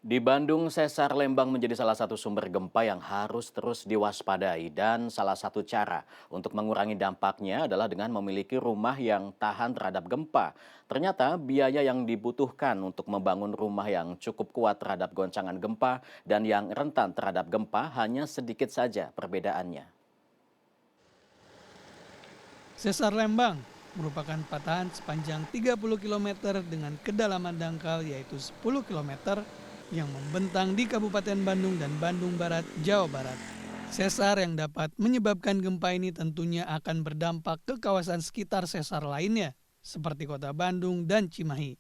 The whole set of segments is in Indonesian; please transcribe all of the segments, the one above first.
Di Bandung, sesar Lembang menjadi salah satu sumber gempa yang harus terus diwaspadai dan salah satu cara untuk mengurangi dampaknya adalah dengan memiliki rumah yang tahan terhadap gempa. Ternyata biaya yang dibutuhkan untuk membangun rumah yang cukup kuat terhadap goncangan gempa dan yang rentan terhadap gempa hanya sedikit saja perbedaannya. Sesar Lembang merupakan patahan sepanjang 30 km dengan kedalaman dangkal yaitu 10 km yang membentang di Kabupaten Bandung dan Bandung Barat, Jawa Barat. Sesar yang dapat menyebabkan gempa ini tentunya akan berdampak ke kawasan sekitar sesar lainnya, seperti kota Bandung dan Cimahi.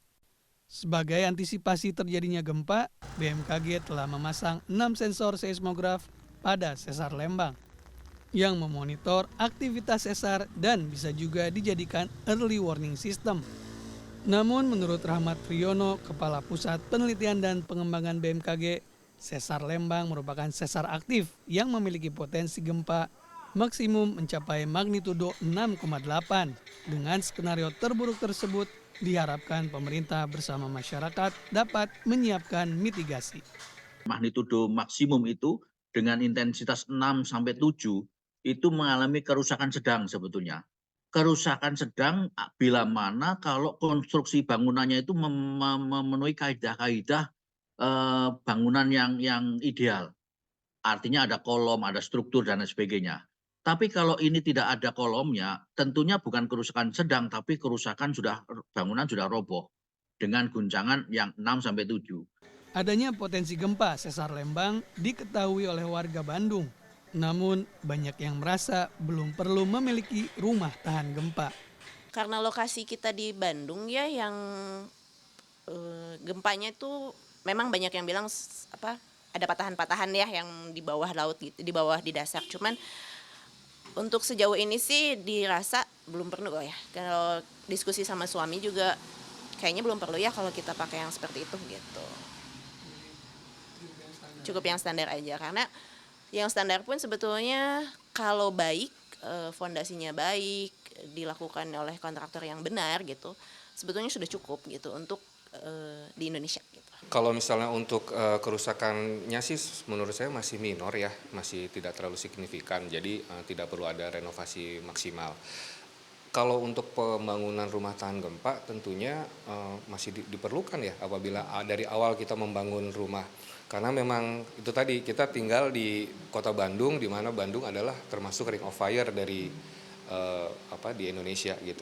Sebagai antisipasi terjadinya gempa, BMKG telah memasang 6 sensor seismograf pada sesar Lembang yang memonitor aktivitas sesar dan bisa juga dijadikan early warning system. Namun menurut Rahmat Priyono, Kepala Pusat Penelitian dan Pengembangan BMKG, sesar Lembang merupakan sesar aktif yang memiliki potensi gempa maksimum mencapai magnitudo 6,8. Dengan skenario terburuk tersebut, diharapkan pemerintah bersama masyarakat dapat menyiapkan mitigasi. Magnitudo maksimum itu dengan intensitas 6 sampai 7 itu mengalami kerusakan sedang sebetulnya. Kerusakan sedang bila mana kalau konstruksi bangunannya itu memenuhi kaidah-kaidah bangunan yang ideal. Artinya ada kolom, ada struktur dan lain sebagainya. Tapi kalau ini tidak ada kolomnya, tentunya bukan kerusakan sedang, tapi kerusakan bangunan sudah roboh dengan guncangan yang 6 sampai 7. Adanya potensi gempa sesar Lembang diketahui oleh warga Bandung. Namun banyak yang merasa belum perlu memiliki rumah tahan gempa. Karena lokasi kita di Bandung ya yang gempanya itu memang banyak yang bilang ada patahan-patahan ya yang di bawah laut gitu, di bawah di dasar. Cuman untuk sejauh ini sih dirasa belum perlu ya. Kalau diskusi sama suami juga kayaknya belum perlu ya kalau kita pakai yang seperti itu gitu. Cukup yang standar aja karena yang standar pun sebetulnya kalau baik, fondasinya baik, dilakukan oleh kontraktor yang benar gitu, sebetulnya sudah cukup gitu untuk di Indonesia gitu. Kalau misalnya untuk kerusakannya sih menurut saya masih minor ya, masih tidak terlalu signifikan, jadi tidak perlu ada renovasi maksimal. Kalau untuk pembangunan rumah tahan gempa tentunya masih diperlukan ya apabila dari awal kita membangun rumah. Karena memang itu tadi kita tinggal di kota Bandung, di mana Bandung adalah termasuk ring of fire dari di Indonesia gitu.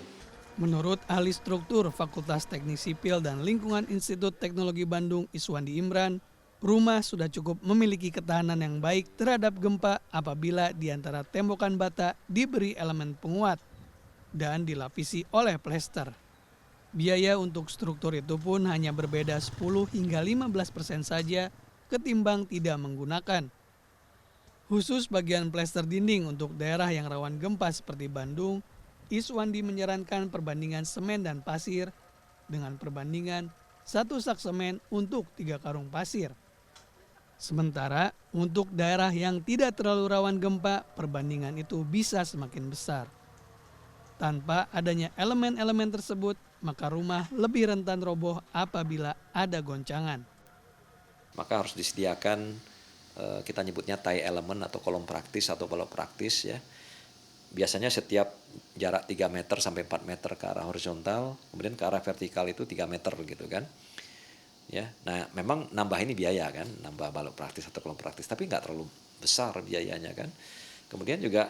Menurut ahli struktur Fakultas Teknik Sipil dan Lingkungan Institut Teknologi Bandung Iswandi Imran, rumah sudah cukup memiliki ketahanan yang baik terhadap gempa apabila di antara tembokan bata diberi elemen penguat dan dilapisi oleh plester. Biaya untuk struktur itu pun hanya berbeda 10 hingga 15% saja ketimbang tidak menggunakan. Khusus bagian plester dinding untuk daerah yang rawan gempa seperti Bandung, Iswandi menyarankan perbandingan semen dan pasir dengan perbandingan 1 sak semen untuk 3 karung pasir. Sementara untuk daerah yang tidak terlalu rawan gempa, perbandingan itu bisa semakin besar. Tanpa adanya elemen-elemen tersebut, maka rumah lebih rentan roboh apabila ada goncangan. Maka harus disediakan kita nyebutnya tie element atau kolom praktis atau balok praktis ya. Biasanya setiap jarak 3 meter sampai 4 meter ke arah horizontal, kemudian ke arah vertikal itu 3 meter gitu kan. Ya, nah memang nambah ini biaya kan, nambah balok praktis atau kolom praktis, tapi nggak terlalu besar biayanya kan. Kemudian juga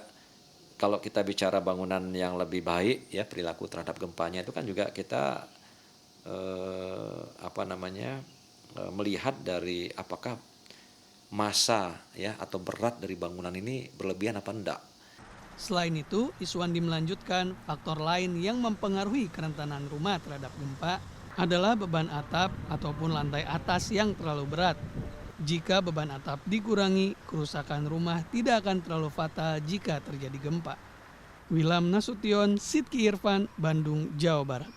kalau kita bicara bangunan yang lebih baik ya perilaku terhadap gempanya itu kan juga kita melihat dari apakah massa ya atau berat dari bangunan ini berlebihan apa enggak. Selain itu, Iswandi melanjutkan faktor lain yang mempengaruhi kerentanan rumah terhadap gempa adalah beban atap ataupun lantai atas yang terlalu berat. Jika beban atap dikurangi, kerusakan rumah tidak akan terlalu fatal jika terjadi gempa. Wilam Nasution, Sidki Irfan, Bandung, Jawa Barat.